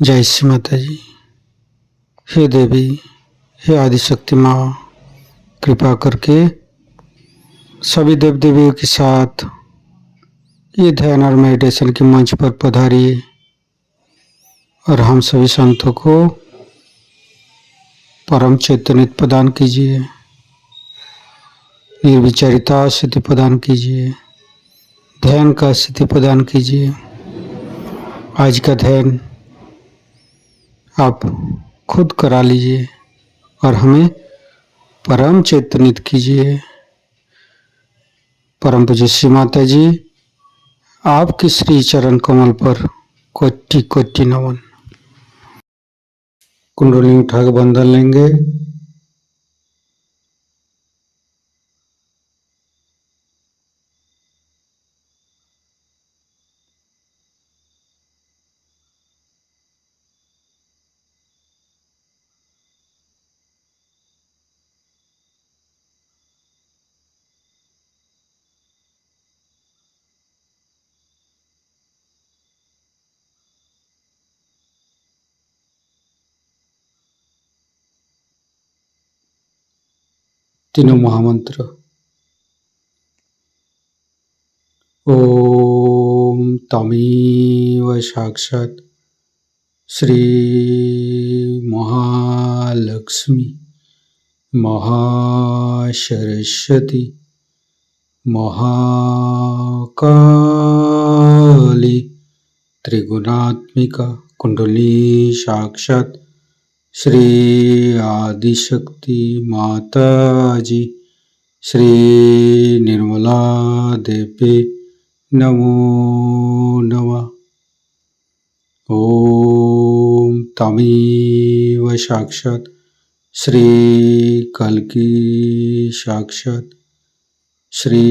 जय श्री माता जी। हे देवी, हे आदिशक्ति माँ, कृपा करके सभी देव देवियों के साथ ये ध्यान और मेडिटेशन के मंच पर पधारिए और हम सभी संतों को परम चैतन्य प्रदान कीजिए, निर्विचारिता स्थिति प्रदान कीजिए, ध्यान का स्थिति प्रदान कीजिए। आज का ध्यान आप खुद करा लीजिए और हमें परम चैतन्य कीजिए। परम पूज्य श्री माता जी, आपके श्री चरण कमल पर कोटि कोटि नमन। कुंडली उठा के बंधन लेंगे। तीनों महामंत्र। ओम तमेव साक्षात् श्री महालक्ष्मी महासरस्वती महाकाली त्रिगुणात्मिका कुंडली साक्षात् श्री आदिशक्ति माता जी श्री निर्मला देवी नमो नमः। ओम तमेव साक्षात् श्री कल्की साक्षात् श्री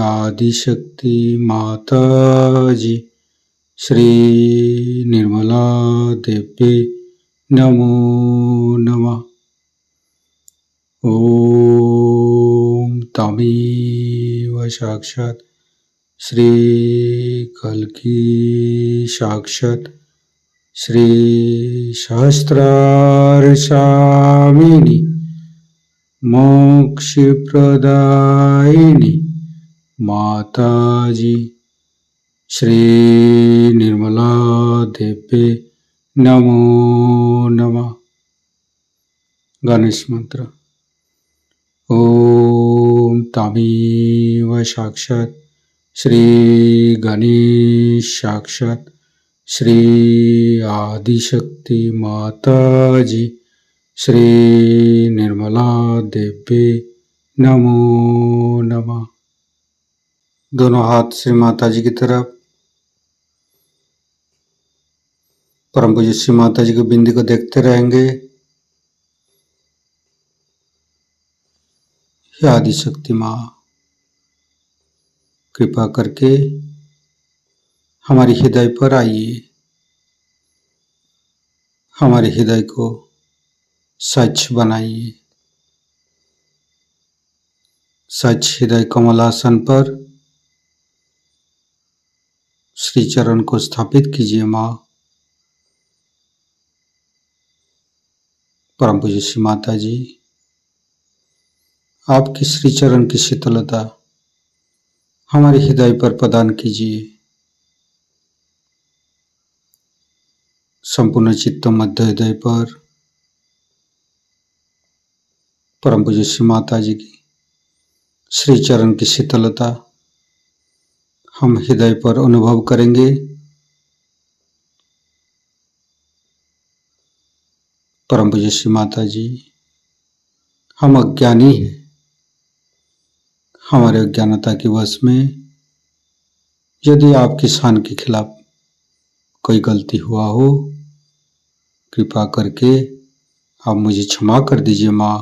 आदिशक्ति माता जी श्री निर्मला देवी नमो नमः। ओम तमेव साक्षात् श्री कल्की साक्षात् श्री सहस्रारसामिनी मोक्ष प्रदायिनी माता जी श्री निर्मला देवी नमो नमः। गणेश मंत्र। ओम तमेव साक्षात् श्री गणेश साक्षात् श्री आदिशक्ति माता जी श्री निर्मला देवी नमो नमः। दोनों हाथ श्री माता जी की तरफ। परम पूज्य श्री माता जी की बिंदी को देखते रहेंगे। हे आदिशक्ति माँ, कृपा करके हमारे हृदय पर आइए, हमारे हृदय को स्वच्छ बनाइए। स्वच्छ हृदय कमलासन पर श्री चरण को स्थापित कीजिए माँ। परम पूज्य श्री माता जी, आपकी श्री चरण की शीतलता हमारे हृदय पर प्रदान कीजिए। संपूर्ण चित्त मध्य हृदय पर परम पूज्य श्री माता जी की श्री चरण की शीतलता हम हृदय पर अनुभव करेंगे। परम पूज्य श्री माता जी, हम अज्ञानी हैं। हमारे अज्ञानता के वश में यदि आपकी शान के खिलाफ कोई गलती हुआ हो, कृपा करके आप मुझे क्षमा कर दीजिए माँ।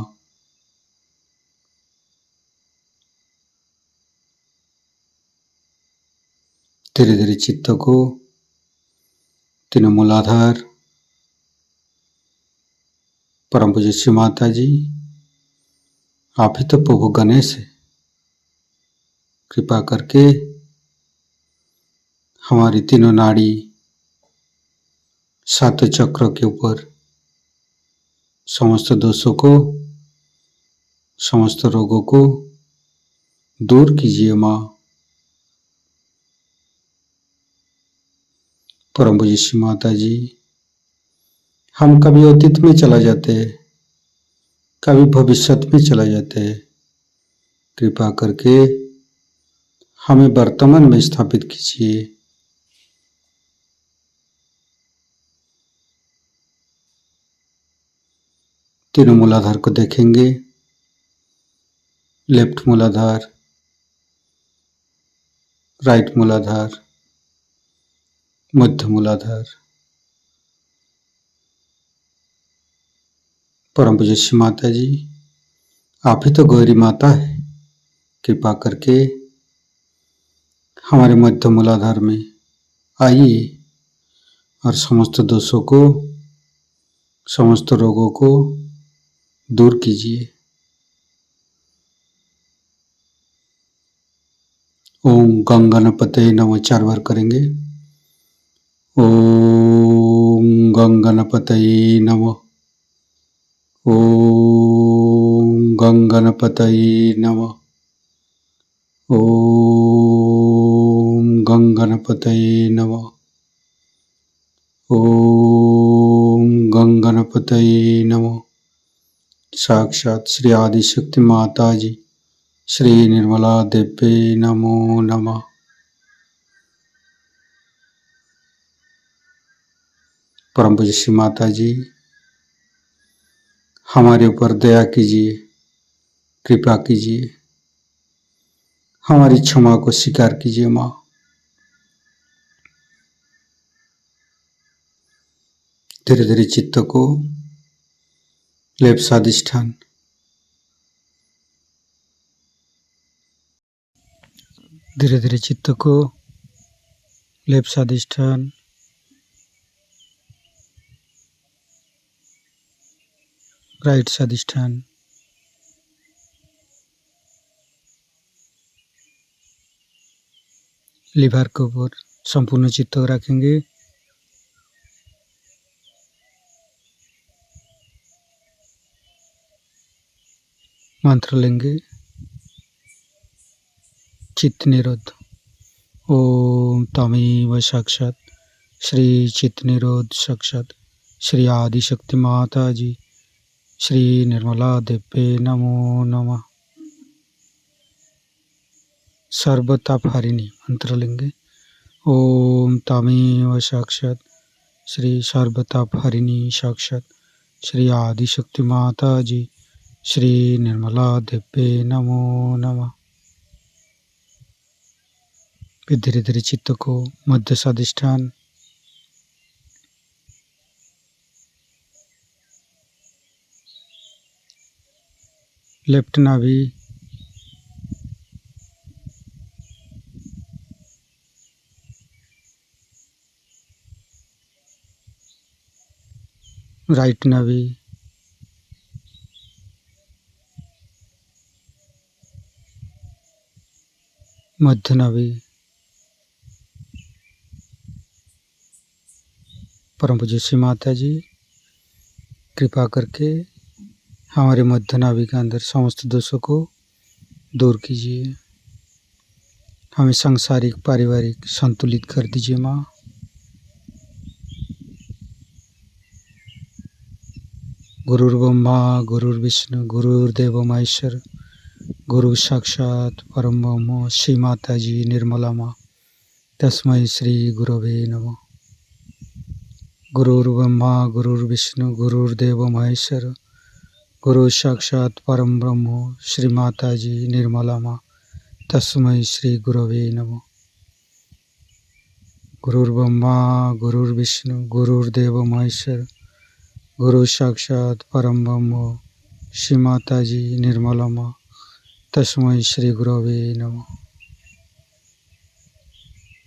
धीरे धीरे चित्त को तीनों मूलाधार परम पूज्य श्री माता जी, आप ही तो प्रभु गणेश है। कृपा करके हमारी तीनों नाड़ी सातों चक्रों के ऊपर समस्त दोषों को, समस्त रोगों को दूर कीजिए माँ। परम पूज्य श्री माता जी, हम कभी अतीत में चला जाते हैं, कभी भविष्य में चला जाते हैं। कृपा करके हमें वर्तमान में स्थापित कीजिए। तीनों मूलाधार को देखेंगे। लेफ्ट मूलाधार, राइट मूलाधार, मध्य मूलाधार। परम पूज्य श्री माता जी, आप ही तो गौरी माता है। कृपा करके हमारे मध्य मूलाधार में आइए और समस्त दोषों को, समस्त रोगों को दूर कीजिए। ओम गंगणपतये नमः 4 बार करेंगे। ओम गंगणपतये नमः। ओम गंगणपतये नमः। ओम गंगणपतये नमः। ओम गंगणपतये नमः। साक्षात श्री आदिशक्ति माता जी श्री निर्मला देवी नमो नमः। परम पूज्य श्री माता जी, हमारे ऊपर दया कीजिए, कृपा कीजिए, हमारी क्षमा को स्वीकार कीजिए माँ। धीरे धीरे चित्त को लेफ्ट स्वादिष्ठान, धीरे धीरे चित्त को लेफ्ट स्वादिष्ठान, राइट स्वादिष्ठान, लिवर के ऊपर संपूर्ण चित्त को रखेंगे। मंत्र लेंगे। चित्त निरोध। ओम तमेव साक्षात श्री चित्त निरोध साक्षात श्री आदिशक्ति माता जी श्री निर्मला देवी नमो नमः। सर्वतापहारिणी मंत्र लेंगे। ओम तमेव साक्षात श्री सर्वतापहारिणी साक्षात श्री आदिशक्ति माता जी श्री निर्मला देवी नमो नमः। फिर धीरे धीरे चित्त को मध्य स्वादिष्ठान, लेफ्ट नाभि, राइट नाभि, मध्य नाभि। परम पूज्य श्री माता जी, कृपा करके हमारे मध्य नाभि के अंदर समस्त दोषों को दूर कीजिए। हमें सांसारिक पारिवारिक संतुलित कर दीजिए माँ। गुरुर्ब्रह्मा गुरुर्विष्णु गुरुर्देव महेश्वर गुरु साक्षात परम ब्रह्म श्री माता जी निर्मला माँ तस्मै श्री गुरवे नमः। गुरुर्ब्रह्मा गुरुर्विष्णु गुरुर्देव महेश्वर गुरु साक्षात परम ब्रह्म श्री माता जी निर्मला माँ तस्मै श्री गुरवे नमः। गुरुर्ब्रह्मा गुरुर्विष्णु गुरुर्देव महेश्वर गुरु साक्षात परम ब्रह्म श्री माता जी निर्मला माँ तस्मै श्री गुरवे नमः।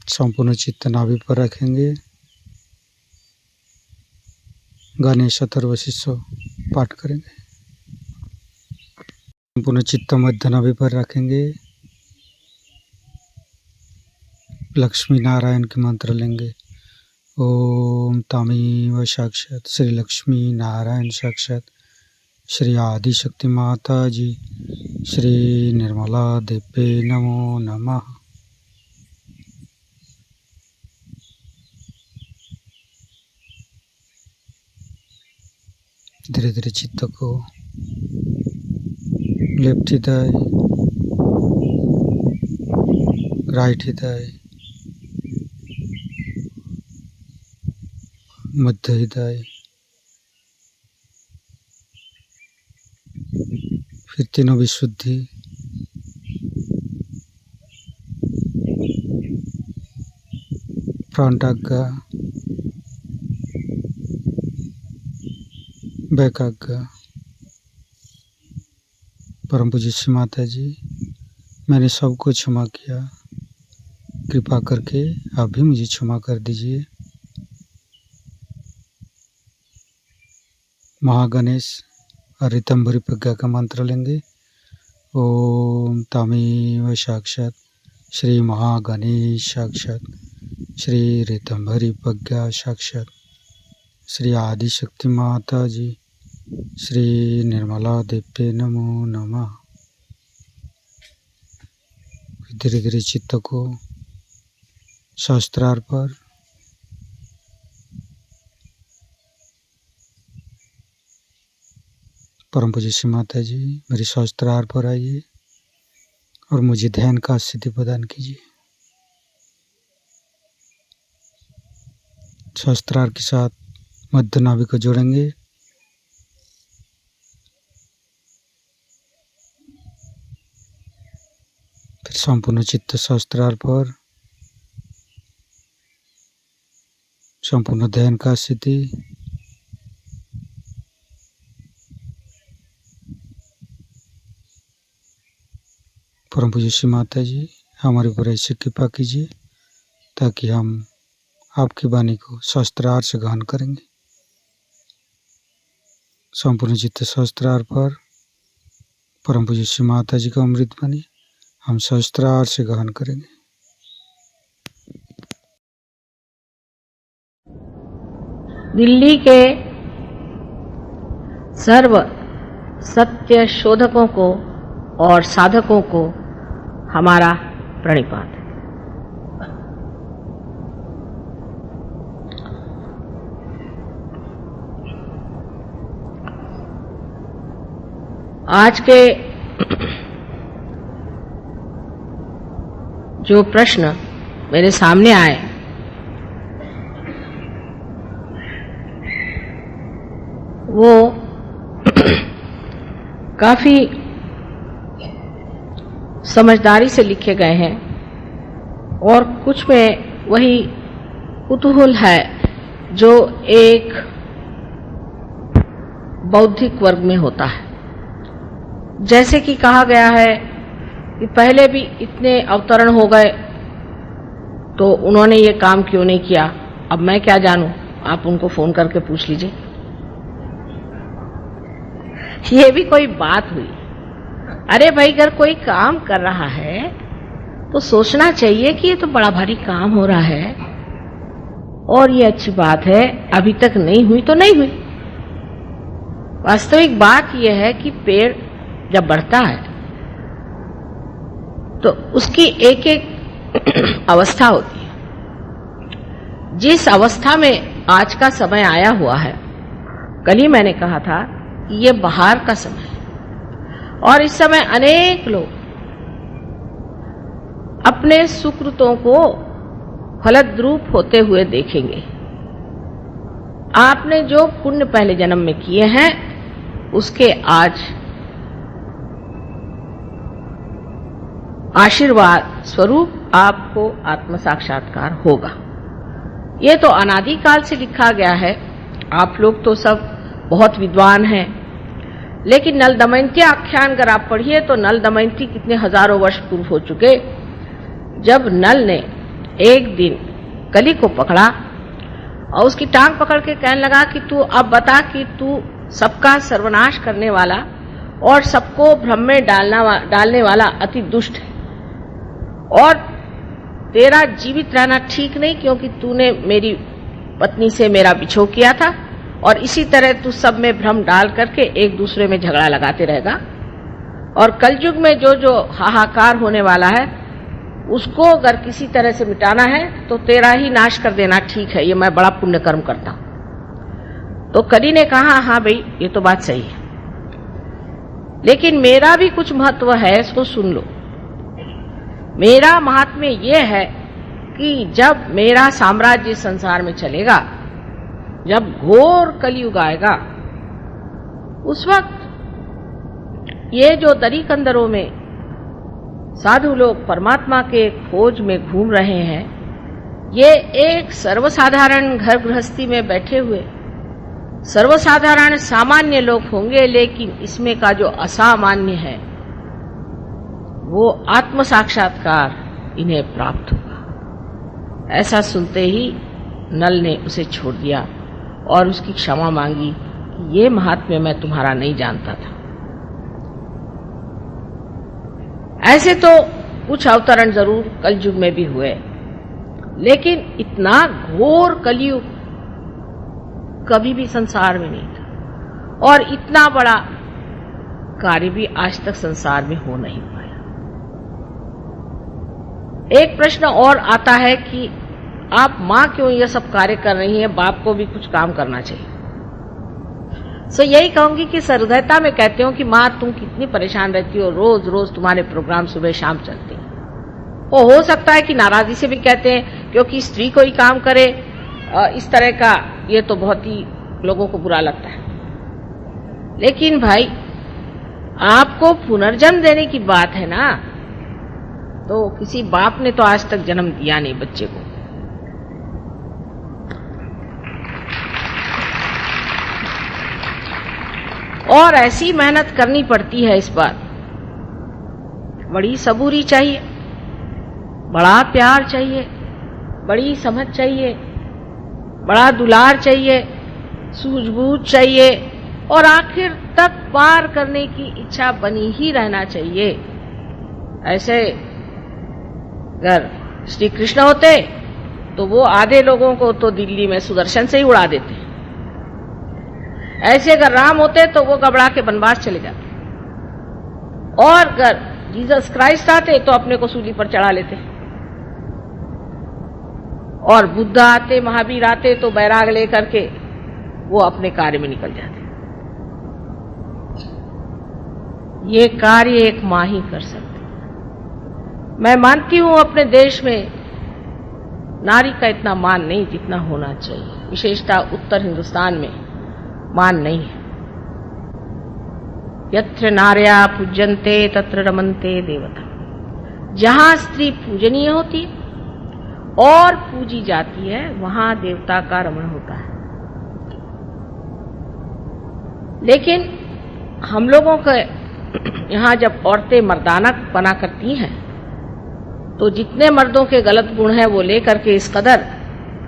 संपूर्ण चित्त नाभि पर रखेंगे। गणेश अथर्वशीर्ष पाठ करेंगे। संपूर्ण चित्त मध्य नाभि पर रखेंगे। लक्ष्मी नारायण के मंत्र लेंगे। ओम तमेव साक्षात श्री लक्ष्मी नारायण साक्षात श्री आदि शक्ति माता जी श्री निर्मला देवी नमो नमः। धीरे धीरे चित्त को लेफ्ट हृदय, राइट हृदय, मध्य हृदय, फिर तीनों विशुद्धि, फ्रंट आज्ञा, बैक आज्ञा। परम पूज्य श्री माता जी, मैंने सबको क्षमा किया, कृपा करके आप भी मुझे क्षमा कर दीजिए। महागणेश और ऋतंभरी प्रज्ञा का मंत्र लेंगे। ओम तमेव साक्षात श्री महागणेश साक्षात श्री ऋतंभरी प्रज्ञा साक्षात श्री आदि शक्ति माता जी श्री निर्मला देवी नमो नमः। धीरे धीरे चित्त को सहस्त्रार पर, परम पूज्य श्री माता जी मेरी सहस्त्रार पर आइए और मुझे ध्यान का सिद्धि प्रदान कीजिए। सहस्त्रार के साथ मध्य नाभि को जोड़ेंगे। फिर संपूर्ण चित्त सहस्त्रार पर, संपूर्ण ध्यान का सिद्धि। परम पूज्य श्री माता जी हमारे ऊपर ऐसे कृपा कीजिए ताकि हम आपकी वाणी को सहस्त्रार से ग्रहण करेंगे। संपूर्ण चित्त सहस्त्रार पर परम पूज्य श्री माता जी का अमृत वाणी हम सहस्त्रार से ग्रहण करेंगे। दिल्ली के सर्व सत्य शोधकों को और साधकों को हमारा प्रणिपात। आज के जो प्रश्न मेरे सामने आए वो काफी समझदारी से लिखे गए हैं और कुछ में वही कुतूहल है जो एक बौद्धिक वर्ग में होता है। जैसे कि कहा गया है कि पहले भी इतने अवतरण हो गए तो उन्होंने ये काम क्यों नहीं किया, अब मैं क्या जानूं, आप उनको फोन करके पूछ लीजिए। ये भी कोई बात हुई? अरे भाई, अगर कोई काम कर रहा है तो सोचना चाहिए कि ये तो बड़ा भारी काम हो रहा है और ये अच्छी बात है, अभी तक नहीं हुई तो नहीं हुई। वास्तविक बात यह है कि पेड़ जब बढ़ता है तो उसकी एक एक अवस्था होती है। जिस अवस्था में आज का समय आया हुआ है, कल ही मैंने कहा था कि ये बहार का समय है और इस समय अनेक लोग अपने सुकृतों को फलद्रूप होते हुए देखेंगे। आपने जो पुण्य पहले जन्म में किए हैं उसके आज आशीर्वाद स्वरूप आपको आत्म साक्षात्कार होगा। ये तो अनादिकाल से लिखा गया है। आप लोग तो सब बहुत विद्वान हैं, लेकिन नल दमयंती आख्यान अगर आप पढ़िए तो नल दमयंती कितने हजारों वर्ष पूर्व हो चुके, जब नल ने एक दिन कली को पकड़ा और उसकी टांग पकड़ के कहने लगा कि तू अब बता कि तू सबका सर्वनाश करने वाला और सबको भ्रम में डालने वाला अति दुष्ट है और तेरा जीवित रहना ठीक नहीं, क्योंकि तूने मेरी पत्नी से मेरा बिछोह किया था और इसी तरह तू सब में भ्रम डाल करके एक दूसरे में झगड़ा लगाते रहेगा और कलयुग में जो जो हाहाकार होने वाला है उसको अगर किसी तरह से मिटाना है तो तेरा ही नाश कर देना ठीक है, ये मैं बड़ा पुण्य कर्म करता हूं। तो कली ने कहा हाँ भाई ये तो बात सही है, लेकिन मेरा भी कुछ महत्व है, इसको सुन लो। मेरा महात्म्य ये है कि जब मेरा साम्राज्य संसार में चलेगा, जब घोर कलयुग आएगा, उस वक्त ये जो दरी कंदरों में साधु लोग परमात्मा के खोज में घूम रहे हैं, ये एक सर्वसाधारण घर गृहस्थी में बैठे हुए सर्वसाधारण सामान्य लोग होंगे, लेकिन इसमें का जो असामान्य है वो आत्म साक्षात्कार इन्हें प्राप्त होगा। ऐसा सुनते ही नल ने उसे छोड़ दिया और उसकी क्षमा मांगी कि ये महात्म्य मैं तुम्हारा नहीं जानता था। ऐसे तो कुछ अवतरण जरूर कलयुग में भी हुए, लेकिन इतना घोर कलयुग कभी भी संसार में नहीं था और इतना बड़ा कार्य भी आज तक संसार में हो नहीं पाया। एक प्रश्न और आता है कि आप मां क्यों यह सब कार्य कर रही हैं, बाप को भी कुछ काम करना चाहिए। सो यही कहूंगी कि सहृदयता में कहते हो कि मां तुम कितनी परेशान रहती हो, रोज रोज तुम्हारे प्रोग्राम सुबह शाम चलते हैं। वो हो सकता है कि नाराजगी से भी कहते हैं क्योंकि स्त्री कोई काम करे इस तरह का, ये तो बहुत ही लोगों को बुरा लगता है। लेकिन भाई आपको पुनर्जन्म देने की बात है ना, तो किसी बाप ने तो आज तक जन्म दिया नहीं बच्चे को। और ऐसी मेहनत करनी पड़ती है इस बार, बड़ी सबूरी चाहिए, बड़ा प्यार चाहिए, बड़ी समझ चाहिए, बड़ा दुलार चाहिए, सूझबूझ चाहिए और आखिर तक पार करने की इच्छा बनी ही रहना चाहिए। ऐसे अगर श्री कृष्ण होते तो वो आधे लोगों को तो दिल्ली में सुदर्शन से ही उड़ा देते। ऐसे अगर राम होते तो वो घबरा के वनवास चले जाते, और अगर जीसस क्राइस्ट आते तो अपने को सूली पर चढ़ा लेते, और बुद्ध आते, महावीर आते तो बैराग लेकर के वो अपने कार्य में निकल जाते। ये कार्य एक मां ही कर सकती। मैं मानती हूं अपने देश में नारी का इतना मान नहीं जितना होना चाहिए, विशेषतः उत्तर हिंदुस्तान में मान नहीं है। यत्र नार्या पूज्यन्ते तत्र रमन्ते देवता। जहां स्त्री पूजनीय होती और पूजी जाती है वहां देवता का रमण होता है। लेकिन हम लोगों के यहां जब औरतें मर्दाना पना करती हैं तो जितने मर्दों के गलत गुण हैं वो लेकर के इस कदर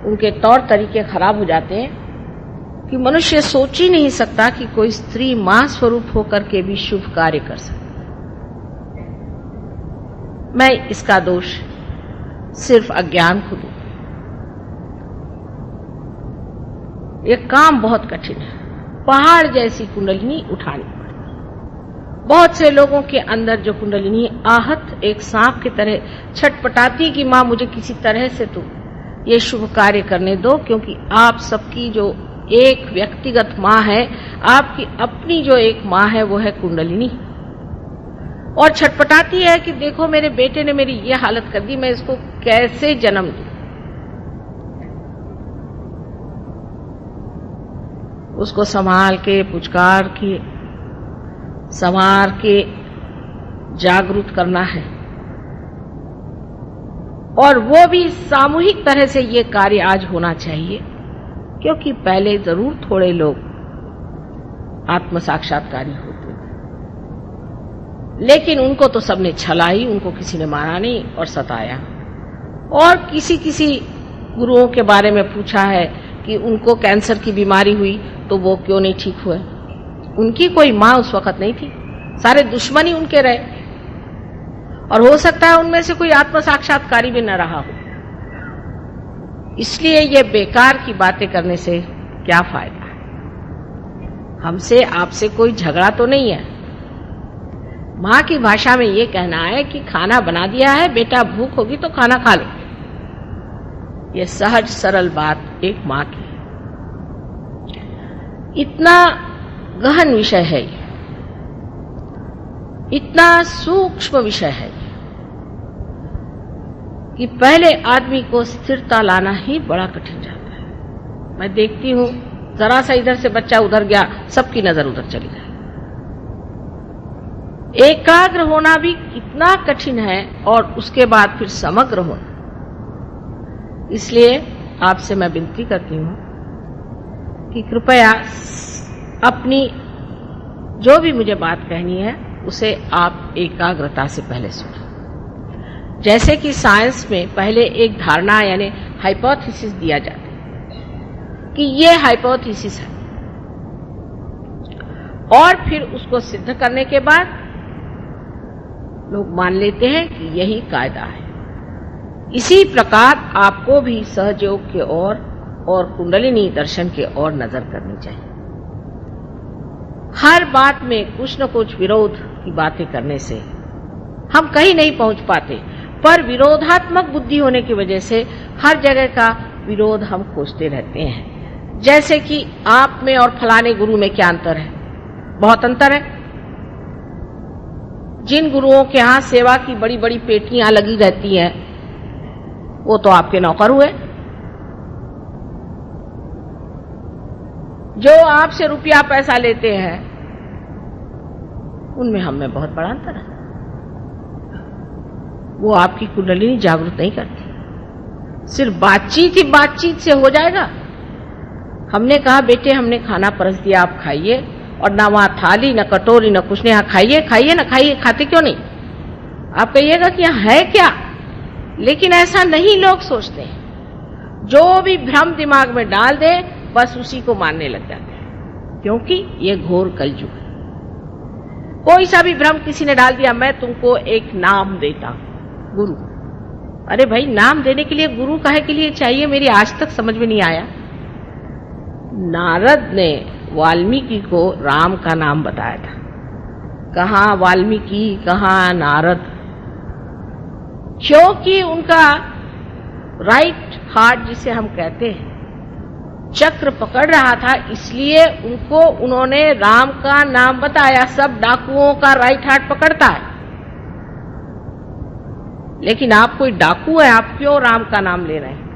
उनके तौर तरीके खराब हो जाते हैं कि मनुष्य सोच ही नहीं सकता कि कोई स्त्री मां स्वरूप होकर के भी शुभ कार्य कर सकती। मैं इसका दोष सिर्फ अज्ञान को दूं। यह काम बहुत कठिन है, पहाड़ जैसी कुंडलिनी उठानी पड़ती। बहुत से लोगों के अंदर जो कुंडलिनी आहत एक सांप की तरह छटपटाती कि मां मुझे किसी तरह से तो ये शुभ कार्य करने दो, क्योंकि आप सबकी जो एक व्यक्तिगत मां है, आपकी अपनी जो एक मां है वो है कुंडलिनी, और छटपटाती है कि देखो मेरे बेटे ने मेरी ये हालत कर दी, मैं इसको कैसे जन्म दूं। उसको संभाल के, पुचकार के, संवार के जागरूक करना है, और वो भी सामूहिक तरह से ये कार्य आज होना चाहिए, क्योंकि पहले जरूर थोड़े लोग आत्म साक्षात्कारी होते थे, लेकिन उनको तो सबने छला ही, उनको किसी ने मारा नहीं और सताया। और किसी किसी गुरुओं के बारे में पूछा है कि उनको कैंसर की बीमारी हुई तो वो क्यों नहीं ठीक हुए। उनकी कोई मां उस वक्त नहीं थी, सारे दुश्मन ही उनके रहे, और हो सकता है उनमें से कोई आत्म साक्षात्कारी भी न रहा हो। इसलिए ये बेकार की बातें करने से क्या फायदा है। हमसे आपसे कोई झगड़ा तो नहीं है। माँ की भाषा में ये कहना है कि खाना बना दिया है बेटा, भूख होगी तो खाना खा लो। ये सहज सरल बात एक माँ की। इतना गहन विषय है ये, इतना सूक्ष्म विषय है कि पहले आदमी को स्थिरता लाना ही बड़ा कठिन जाता है। मैं देखती हूं जरा सा इधर से बच्चा उधर गया, सबकी नजर उधर चली गई। एकाग्र होना भी कितना कठिन है और उसके बाद फिर समग्र होना। इसलिए आपसे मैं विनती करती हूं कि कृपया अपनी जो भी मुझे बात कहनी है उसे आप एकाग्रता से पहले सुनें। जैसे कि साइंस में पहले एक धारणा यानी हाइपोथेसिस दिया जाता है कि ये हाइपोथेसिस है, और फिर उसको सिद्ध करने के बाद लोग मान लेते हैं कि यही कायदा है। इसी प्रकार आपको भी सहयोग की ओर और कुंडलिनी दर्शन की ओर नजर करनी चाहिए। हर बात में कुछ न कुछ विरोध की बातें करने से हम कहीं नहीं पहुंच पाते, पर विरोधात्मक बुद्धि होने की वजह से हर जगह का विरोध हम खोजते रहते हैं। जैसे कि आप में और फलाने गुरु में क्या अंतर है? बहुत अंतर है। जिन गुरुओं के यहां सेवा की बड़ी बड़ी पेटियां लगी रहती हैं, वो तो आपके नौकर हुए। जो आपसे रुपया पैसा लेते हैं, उनमें हम में बहुत बड़ा अंतर है। वो आपकी कुंडलिनी जागृत नहीं करती। सिर्फ बातचीत ही बातचीत से हो जाएगा। हमने कहा बेटे हमने खाना परस दिया, आप खाइए, और ना वहां थाली न कटोरी न कुछ नहीं, खाइए खाइए ना खाइए, खाते क्यों नहीं? आप कहिएगा कि यहाँ है क्या? लेकिन ऐसा नहीं लोग सोचते हैं। जो भी भ्रम दिमाग में डाल दे बस उसी को मानने लग जाते हैं, क्योंकि ये घोर कलयुग है। कोई सा भी भ्रम किसी ने डाल दिया, मैं तुमको एक नाम देता हूं, गुरु। अरे भाई, नाम देने के लिए गुरु काहे के लिए चाहिए? मेरी आज तक समझ में नहीं आया। नारद ने वाल्मीकि को राम का नाम बताया था। कहाँ वाल्मीकि, कहाँ नारद? क्योंकि उनका राइट हार्ट जिसे हम कहते हैं चक्र पकड़ रहा था, इसलिए उन्होंने राम का नाम बताया। सब डाकुओं का राइट हार्ट पकड़ता है, लेकिन आप कोई डाकू है, आप क्यों राम का नाम ले रहे हैं?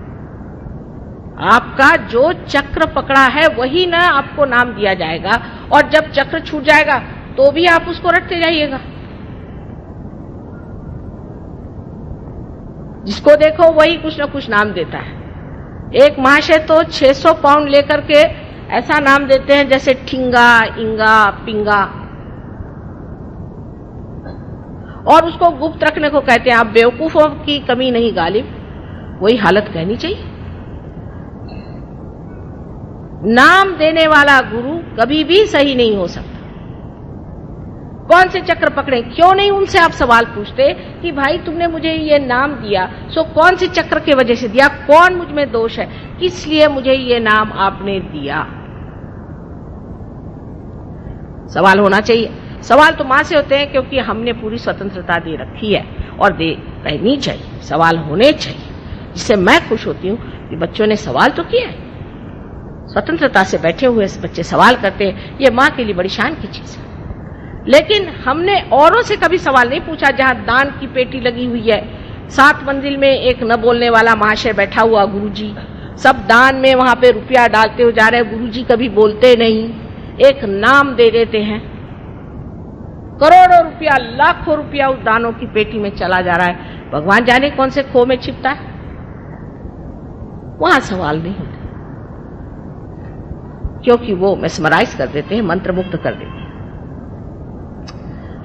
आपका जो चक्र पकड़ा है वही ना आपको नाम दिया जाएगा, और जब चक्र छूट जाएगा तो भी आप उसको रटते जाइएगा। जिसको देखो वही कुछ ना कुछ नाम देता है। एक महाशय तो 600 पाउंड लेकर के ऐसा नाम देते हैं जैसे ठिंगा, इंगा, पिंगा, और उसको गुप्त रखने को कहते हैं। आप बेवकूफों की कमी नहीं गालिब, वही हालत कहनी चाहिए। नाम देने वाला गुरु कभी भी सही नहीं हो सकता। कौन से चक्र पकड़े? क्यों नहीं उनसे आप सवाल पूछते कि भाई तुमने मुझे ये नाम दिया, सो कौन से चक्र के वजह से दिया? कौन मुझ में दोष है? किस लिए मुझे ये नाम आपने दिया? सवाल होना चाहिए। सवाल तो मां से होते हैं, क्योंकि हमने पूरी स्वतंत्रता दे रखी है और दे रहनी चाहिए। सवाल होने चाहिए, जिससे मैं खुश होती हूं कि बच्चों ने सवाल तो किया है। स्वतंत्रता से बैठे हुए बच्चे सवाल करते हैं, ये मां के लिए बड़ी शान की चीज है। लेकिन हमने औरों से कभी सवाल नहीं पूछा। जहां दान की पेटी लगी हुई है, 7 मंजिल में एक न बोलने वाला महाशय बैठा हुआ, गुरुजी, सब दान में वहां पे रुपया डालते हुए जा रहे हैं। गुरुजी कभी बोलते नहीं, एक नाम दे देते हैं। करोड़ों रुपया, लाखों रुपया उस दानों की पेटी में चला जा रहा है। भगवान जाने कौन से खो में छिपता है। वहां सवाल नहीं होते, क्योंकि वो मेस्मराइज कर देते हैं, मंत्रमुग्ध कर देते हैं।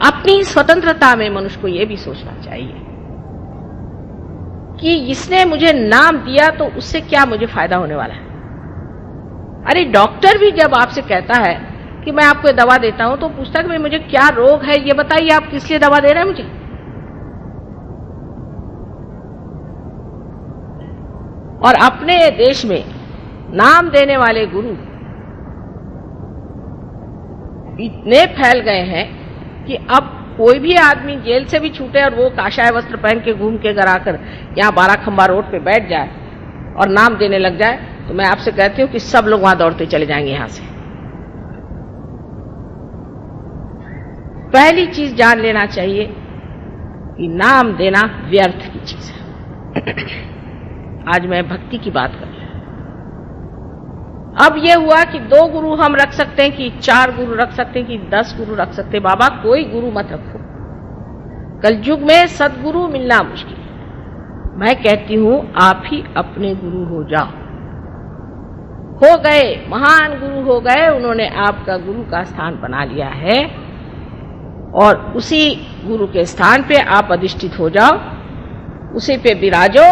अपनी स्वतंत्रता में मनुष्य को यह भी सोचना चाहिए कि इसने मुझे नाम दिया तो उससे क्या मुझे फायदा होने वाला है। अरे डॉक्टर भी जब आपसे कहता है कि मैं आपको दवा देता हूं, तो पूछता है कि भाई मुझे क्या रोग है, ये बताइए, आप किस लिए दवा दे रहे हैं मुझे? और अपने देश में नाम देने वाले गुरु इतने फैल गए हैं कि अब कोई भी आदमी जेल से भी छूटे और वो काशाय वस्त्र पहन के घूम के घर आकर यहाँ 12 खंबा रोड पे बैठ जाए और नाम देने लग जाए, तो मैं आपसे कहती हूँ कि सब लोग वहां दौड़ते चले जाएंगे यहां से। पहली चीज जान लेना चाहिए कि नाम देना व्यर्थ की चीज है। आज मैं भक्ति की बात कर रही हूं। अब यह हुआ कि 2 गुरु हम रख सकते हैं, कि 4 गुरु रख सकते हैं, कि 10 गुरु रख सकते हैं। बाबा कोई गुरु मत रखो, कलयुग में सदगुरु मिलना मुश्किल है। मैं कहती हूं आप ही अपने गुरु हो जाओ। हो गए, महान गुरु हो गए, उन्होंने आपका गुरु का स्थान बना लिया है और उसी गुरु के स्थान पे आप अधिष्ठित हो जाओ, उसी पे विराजो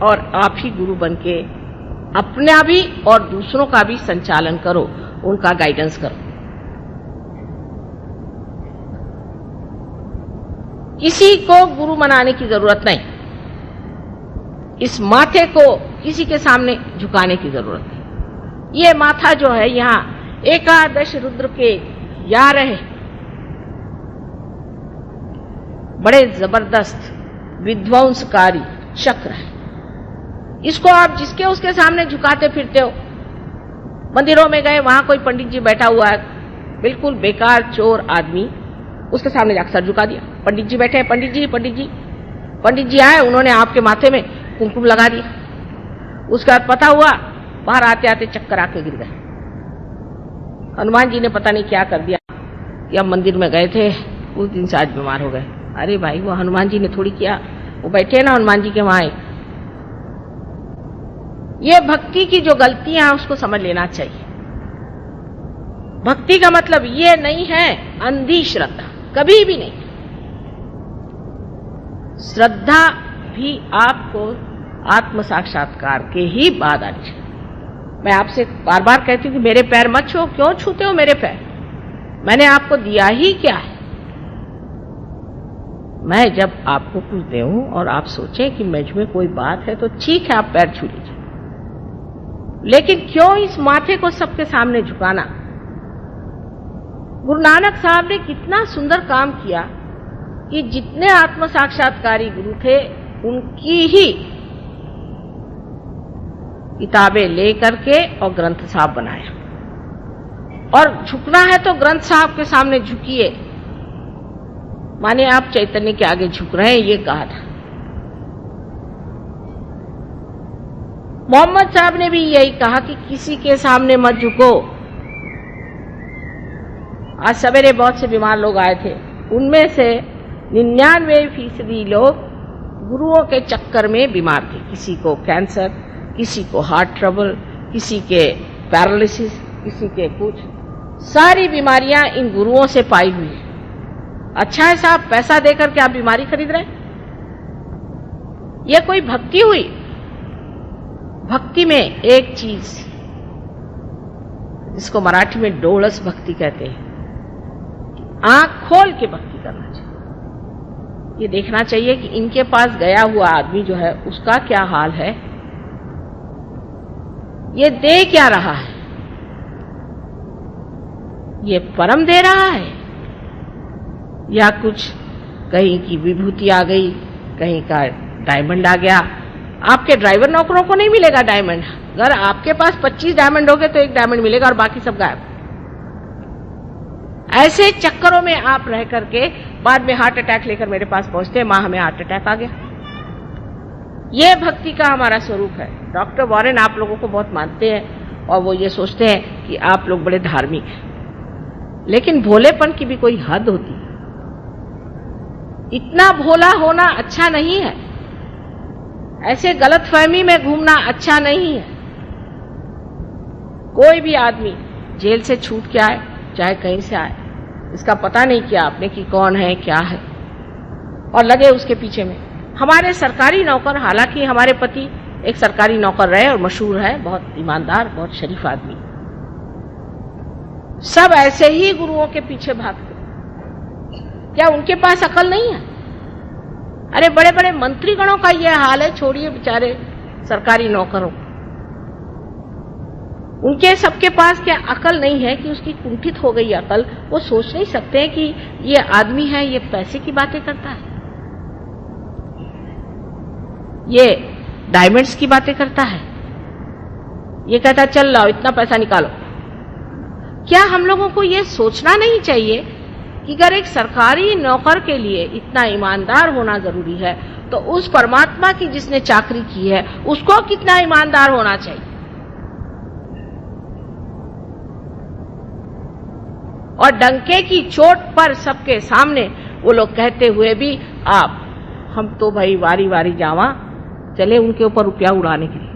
और आप ही गुरु बनके अपना भी और दूसरों का भी संचालन करो, उनका गाइडेंस करो। किसी को गुरु बनाने की जरूरत नहीं, इस माथे को किसी के सामने झुकाने की जरूरत नहीं। ये माथा जो है यहाँ एकादश रुद्र के 11 बड़े जबरदस्त विध्वंसकारी चक्र है। इसको आप जिसके उसके सामने झुकाते फिरते हो। मंदिरों में गए, वहां कोई पंडित जी बैठा हुआ है, बिल्कुल बेकार चोर आदमी, उसके सामने जाकर सर झुका दिया। पंडित जी बैठे हैं, पंडित जी पंडित जी पंडित जी आए, उन्होंने आपके माथे में कुमकुम लगा दिया। उसके बाद पता हुआ बाहर आते आते चक्कर आके गिर गए। हनुमान जी ने पता नहीं क्या कर दिया कि अब मंदिर में गए थे, उस दिन से आज बीमार हो गए। अरे भाई, वो हनुमान जी ने थोड़ी किया, वो बैठे ना हनुमान जी के वहां। ये भक्ति की जो गलतियां हैं उसको समझ लेना चाहिए। भक्ति का मतलब ये नहीं है अंधी श्रद्धा, कभी भी नहीं। श्रद्धा भी आपको आत्म साक्षात्कार के ही बाद आनी चाहिए। मैं आपसे बार बार कहती हूँ कि मेरे पैर मत छुओ। क्यों छूते हो मेरे पैर? मैंने आपको दिया ही क्या है? मैं जब आपको कुछ दूं और आप सोचें कि मुझ में कोई बात है तो ठीक है, आप पैर छू लीजिए, लेकिन क्यों इस माथे को सबके सामने झुकाना? गुरु नानक साहब ने कितना सुंदर काम किया कि जितने आत्म साक्षात्कारी गुरु थे उनकी ही किताबें लेकर के और ग्रंथ साहब बनाया। और झुकना है तो ग्रंथ साहब के सामने झुकिए, माने आप चैतन्य के आगे झुक रहे हैं, ये कहा था। मोहम्मद साहब ने भी यही कहा कि किसी के सामने मत झुको। आज सवेरे बहुत से बीमार लोग आए थे, उनमें से 99% लोग गुरुओं के चक्कर में बीमार थे। किसी को कैंसर, किसी को हार्ट ट्रबल, किसी के पैरालिसिस, किसी के कुछ। सारी बीमारियां इन गुरुओं से पाई हुई है। अच्छा है साहब, पैसा देकर के आप बीमारी खरीद रहे हैं? यह कोई भक्ति हुई? भक्ति में एक चीज, जिसको मराठी में डोळस भक्ति कहते हैं, आंख खोल के भक्ति करना चाहिए। ये देखना चाहिए कि इनके पास गया हुआ आदमी जो है उसका क्या हाल है, ये दे क्या रहा है, ये परम दे रहा है या कुछ कहीं की विभूति आ गई, कहीं का डायमंड आ गया। आपके ड्राइवर नौकरों को नहीं मिलेगा डायमंड। अगर आपके पास 25 डायमंड हो गए तो 1 डायमंड मिलेगा और बाकी सब गायब। ऐसे चक्करों में आप रह करके बाद में हार्ट अटैक लेकर मेरे पास पहुंचते हैं, मां हमें हार्ट अटैक आ गया। यह भक्ति का हमारा स्वरूप है। डॉक्टर वॉरेन आप लोगों को बहुत मानते हैं और वो ये सोचते हैं कि आप लोग बड़े धार्मिक हैं, लेकिन भोलेपन की भी कोई हद होती है। इतना भोला होना अच्छा नहीं है, ऐसे गलतफहमी में घूमना अच्छा नहीं है। कोई भी आदमी जेल से छूट के आए, चाहे कहीं से आए, इसका पता नहीं किया आपने कि कौन है क्या है, और लगे उसके पीछे में। हमारे सरकारी नौकर, हालांकि हमारे पति एक सरकारी नौकर रहे और मशहूर है, बहुत ईमानदार, बहुत शरीफ आदमी, सब ऐसे ही गुरुओं के पीछे भागते। क्या उनके पास अकल नहीं है? अरे बड़े बड़े मंत्रीगणों का यह हाल है, छोड़िए बेचारे सरकारी नौकरों को। उनके सबके पास क्या अकल नहीं है कि उसकी कुंठित हो गई अकल, वो सोच नहीं सकते हैं कि ये आदमी है, ये पैसे की बातें करता है, ये डायमंड्स की बातें करता है, ये कहता है चल लाओ इतना पैसा निकालो। क्या हम लोगों को ये सोचना नहीं चाहिए कि अगर एक सरकारी नौकर के लिए इतना ईमानदार होना जरूरी है, तो उस परमात्मा की जिसने चाकरी की है उसको कितना ईमानदार होना चाहिए। और डंके की चोट पर सबके सामने वो लोग कहते हुए भी हम तो भाई वारी वारी जावा चले उनके ऊपर रुपया उड़ाने के लिए।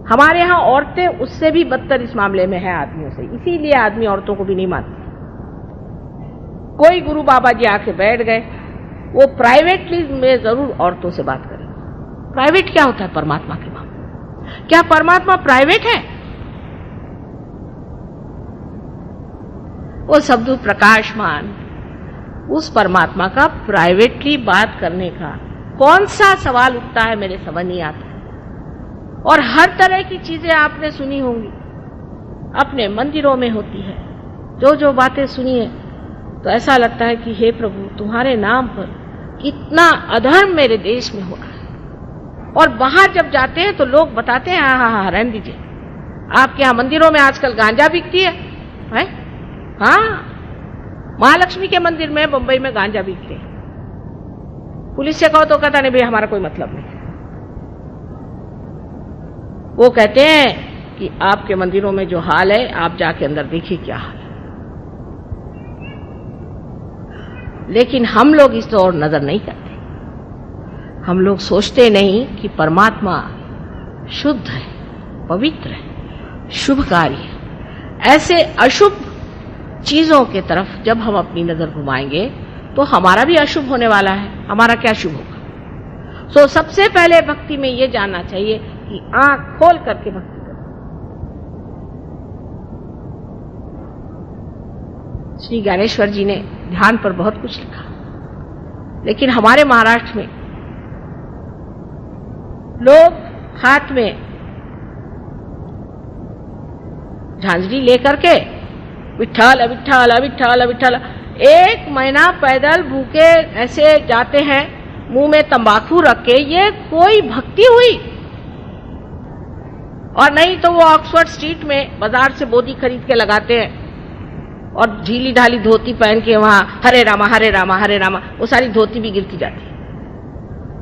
हमारे यहाँ औरतें उससे भी बदतर इस मामले में है आदमियों से, इसीलिए आदमी औरतों को भी नहीं मानते। कोई गुरु बाबा जी आके बैठ गए, वो प्राइवेटली में जरूर औरतों से बात करें। प्राइवेट क्या होता है परमात्मा के मामले? क्या परमात्मा प्राइवेट है? वो शब्द प्रकाशमान, उस परमात्मा का प्राइवेटली बात करने का कौन सा सवाल उठता है, मेरे समझ नहीं आता। और हर तरह की चीजें आपने सुनी होंगी, अपने मंदिरों में होती है। जो जो बातें सुनी है तो ऐसा लगता है कि हे प्रभु, तुम्हारे नाम पर कितना अधर्म मेरे देश में हो रहा है। और बाहर जब जाते हैं तो लोग बताते हैं हाँ रहने दीजिए, आपके यहाँ मंदिरों में आजकल गांजा बिकती है? हाँ, महालक्ष्मी के मंदिर में बंबई में गांजा बिकते हैं। पुलिस से कहो तो कहता नहीं भाई हमारा कोई मतलब नहीं। वो कहते हैं कि आपके मंदिरों में जो हाल है आप जाके अंदर देखिए क्या हाल है। लेकिन हम लोग इस ओर नजर नहीं करते। हम लोग सोचते नहीं कि परमात्मा शुद्ध है, पवित्र है, शुभकारी है। ऐसे अशुभ चीजों के तरफ जब हम अपनी नजर घुमाएंगे तो हमारा भी अशुभ होने वाला है। हमारा क्या शुभ होगा? सो सबसे पहले भक्ति में ये जानना चाहिए कि आंख खोल करके भक्ति करो। श्री ज्ञानेश्वर जी ने ध्यान पर बहुत कुछ लिखा, लेकिन हमारे महाराष्ट्र में लोग हाथ में झांझरी लेकर के विठ्ठल विठ्ठल विठ्ठल विठ्ठल, एक महीना पैदल भूखे ऐसे जाते हैं, मुंह में तंबाकू रख के। ये कोई भक्ति हुई? और नहीं तो वो ऑक्सफोर्ड स्ट्रीट में बाजार से बोधी खरीद के लगाते हैं और ढीली ढाली धोती पहन के वहां हरे रामा हरे रामा हरे रामा, वो सारी धोती भी गिरती जाती है।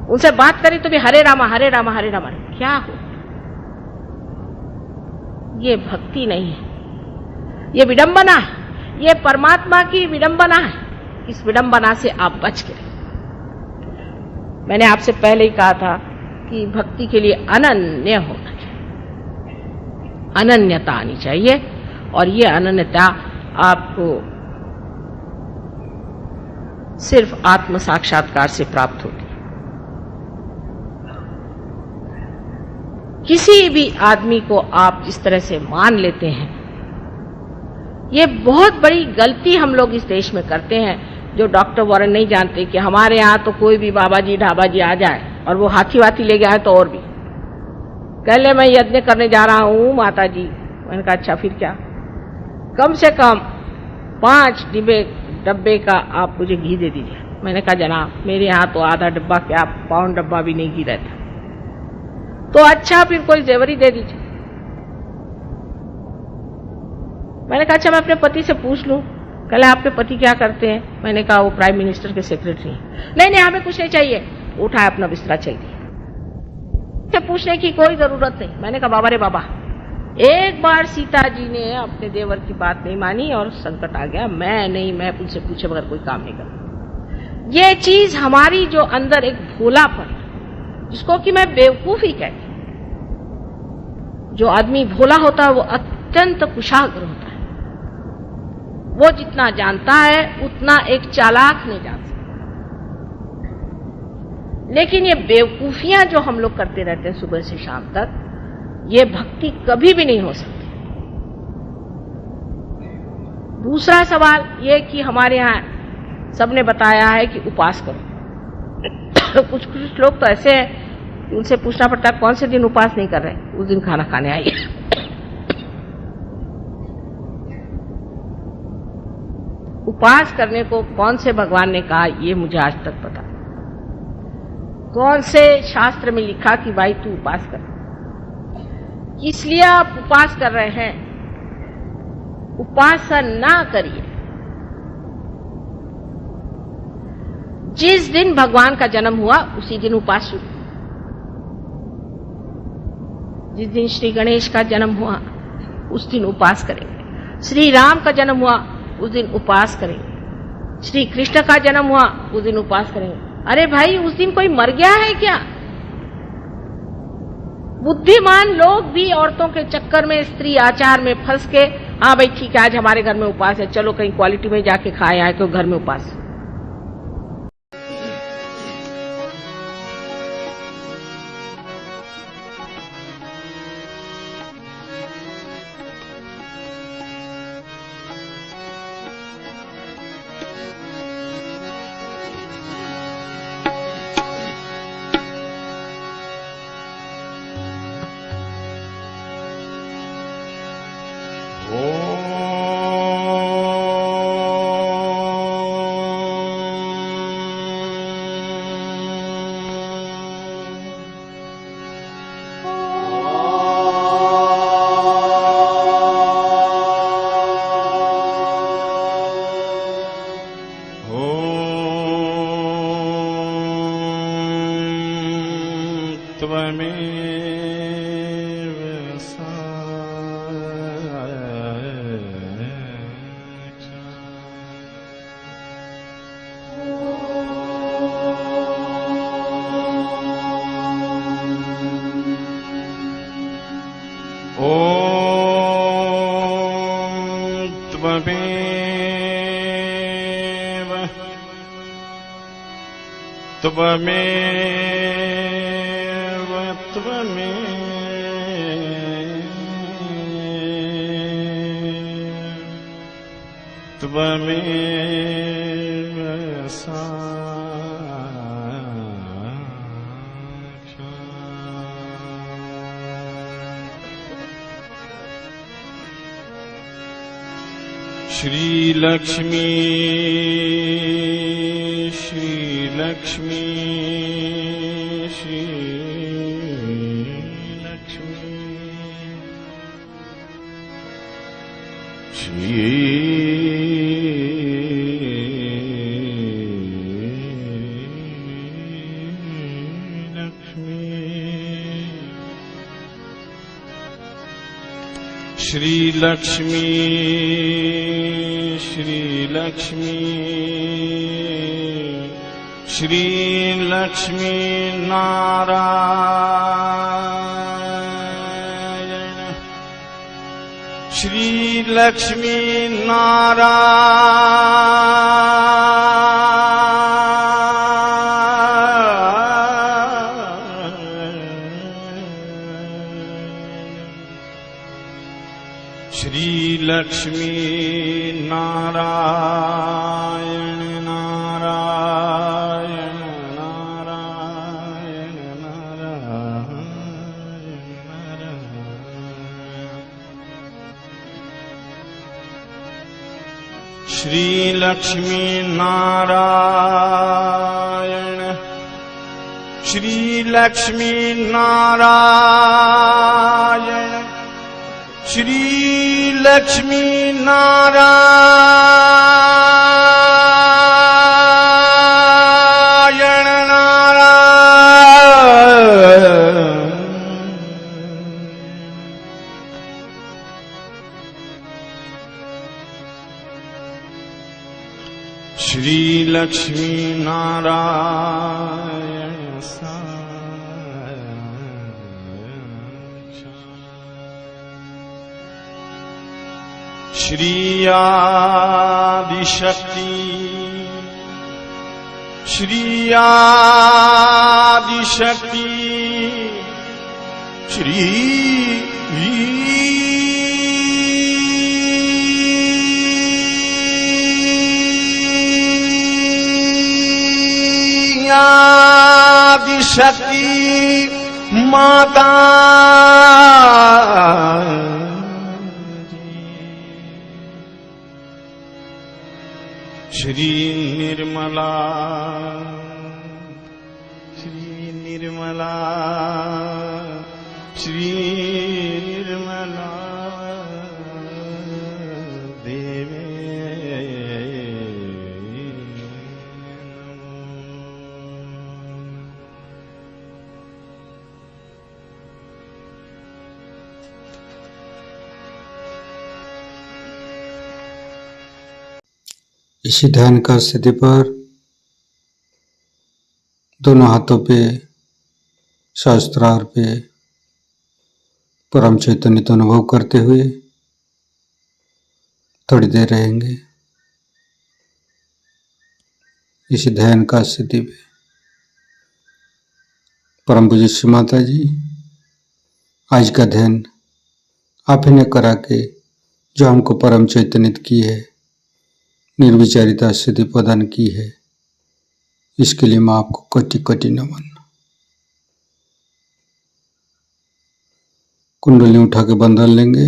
उनसे बात करें तो भी हरे रामा हरे रामा हरे रामा। क्या हो? ये भक्ति नहीं है, ये विडंबना है, ये परमात्मा की विडंबना है। इस विडंबना से आप बच के रहिए। मैंने आपसे पहले ही कहा था कि भक्ति के लिए अनन्य होना चाहिए, अनन्यता आनी चाहिए। और ये अनन्यता आपको सिर्फ आत्म साक्षात्कार से प्राप्त होती है। किसी भी आदमी को आप जिस तरह से मान लेते हैं, ये बहुत बड़ी गलती हम लोग इस देश में करते हैं। जो डॉक्टर वॉरेन नहीं जानते कि हमारे यहाँ तो कोई भी बाबा जी ढाबा जी आ जाए और वो हाथी वाथी ले गया है तो और भी कह ले मैं यज्ञ करने जा रहा हूँ माता जी। मैंने कहा अच्छा फिर क्या, कम से कम 5 डब्बे का आप मुझे घी दे दीजिए। मैंने कहा जनाब मेरे यहाँ तो आधा डब्बा क्या, पाउंड डब्बा भी नहीं घी रहता। तो अच्छा फिर कोई जेवरी दे दीजिए। मैंने कहा अच्छा मैं अपने पति से पूछ लूं। कल आपके पति क्या करते हैं? मैंने कहा वो प्राइम मिनिस्टर के सेक्रेटरी हैं। नहीं हमें कुछ नहीं चाहिए। उठाया अपना बिस्तरा चल दिया। पूछने की कोई जरूरत नहीं। मैंने कहा बाबा रे बाबा, एक बार सीता जी ने अपने देवर की बात नहीं मानी और संकट आ गया। मैं उनसे पूछे बगैर कोई काम नहीं करता। ये चीज हमारी जो अंदर एक भोलापन, जिसको कि मैं बेवकूफी कहती हूं। जो आदमी भोला होता है वो अत्यंत कुशाग्र होता है। वो जितना जानता है उतना एक चालाक नहीं जान सकता। लेकिन ये बेवकूफियां जो हम लोग करते रहते हैं सुबह से शाम तक, ये भक्ति कभी भी नहीं हो सकती। दूसरा सवाल ये कि हमारे यहाँ सबने बताया है कि उपास करो। कुछ लोग तो ऐसे हैं उनसे पूछना पड़ता है कौन से दिन उपवास नहीं कर रहे, उस दिन खाना खाने आइए। उपवास करने को कौन से भगवान ने कहा, ये मुझे आज तक पता। कौन से शास्त्र में लिखा कि भाई तू उपवास कर, इसलिए आप उपवास कर रहे हैं। उपासना ना करिए। जिस दिन भगवान का जन्म हुआ उसी दिन उपवास शुरू। जिस दिन श्री गणेश का जन्म हुआ उस दिन उपवास करेंगे। श्री राम का जन्म हुआ उस दिन उपवास करेंगे। श्री कृष्ण का जन्म हुआ उस दिन उपवास करेंगे। अरे भाई, उस दिन कोई मर गया है क्या? बुद्धिमान लोग भी औरतों के चक्कर में, स्त्री आचार में फंस के, हाँ भाई ठीक है आज हमारे घर में उपवास है, चलो कहीं क्वालिटी में जाके खाए आए, क्यों घर में उपवास। श्री लक्ष्मी श्री लक्ष्मी श्री लक्ष्मी श्री लक्ष्मी श्री लक्ष्मी श्री लक्ष्मी श्री लक्ष्मी नारायण श्री लक्ष्मी नारायण श्री लक्ष्मी नारायण नारायण नारायण नारायण नारायण श्री लक्ष्मी नारायण श्री लक्ष्मी नारायण श्री लक्ष्मी नारायण नारायण श्री लक्ष्मी नारायण श्री आदिशक्ति श्री आदिशक्ति श्री आदिशक्ति माता श्री निर्मला श्री निर्मला श्री निर्मला देवे इसी ध्यान का स्थिति पर दोनों हाथों पे सहस्त्रार पे परम चैतन्य तो अनुभव करते हुए थोड़ी देर रहेंगे इसी ध्यान का स्थिति पे। परम पूज्य श्री माता जी, आज का ध्यान आप ही ने करा के जो हमको परम चैतन्य की है, निर्विचारिता स्थिति प्रदान की है, इसके लिए मैं आपको कोटि कोटि नमन। कुंडली उठा के बंधन लेंगे।